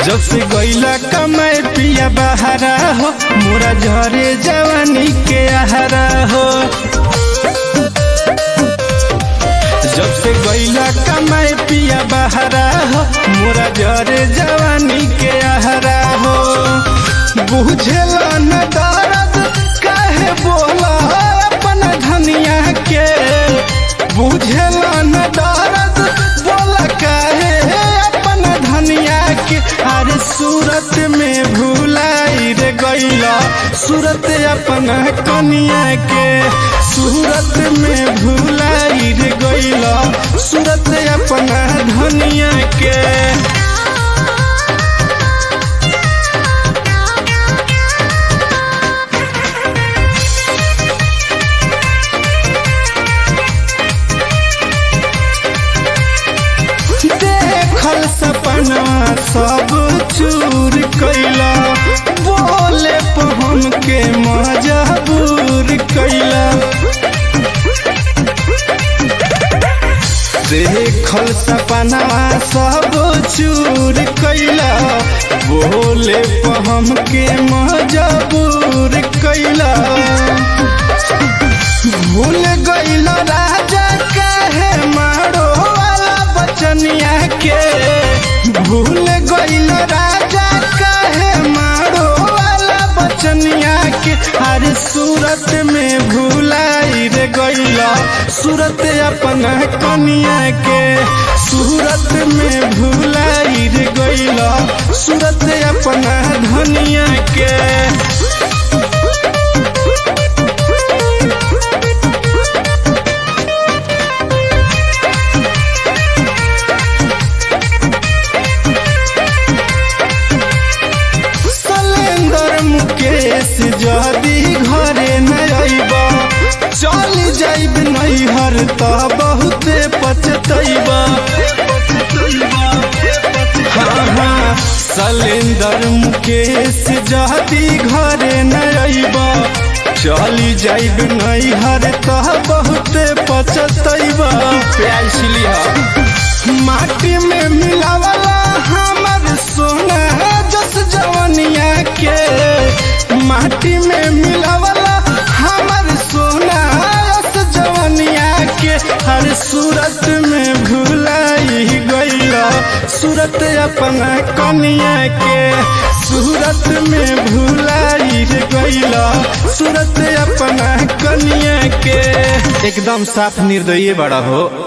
जब से गईला कमाए पिया बहारा हो, मोरा झरे जवानी के आहारा हो। जब से गईला कमाए पिया बहारा हो, मोरा झरे जवानी के आहारा हो। बुझेला न दर्द काहे बोला अपन धनिया के, बुझेला न दर्द बोला काहे अपन धनिया के। अरे सूरत में भुलाई रे गईला, सूरत अपन कनिया के। सूरत में भुलाई रे गईला, सूरत अपन धनिया के। सपना सब चूर कैला, बोले हम के मजबूर कैला। देखल सपना सब चूर कैला, बोले हम के मजबूर कैला। भूल गईला राजा काहे मारो वाला बचनिया के, भूल गईल राजा काहे मारो वाला बचनिया के। अरे सूरत में भुलाई रे गईला, सूरत अपना कनिया के। सूरत में भुलाई रे गईला, सूरत अपना धनिया के। जदी घरे न आइबा, चल जाइब नैहर त बहुते पछतैबा। हाँ, सलेंदर मुकेश जदी घरे न आइबा, चल जाइब नैहर त बहुते पछतैबा। माटी में मिलावला हमर सोना जस जवनिया के, माटी में मिलावला हमर सोना जस जवनिया के। हर सूरत में भुलाई गईला, सूरत अपना कनिया के। सूरत में भुलाई गईला, सूरत अपना कनिया के। एकदम साफ निर्दयी बड़ा हो।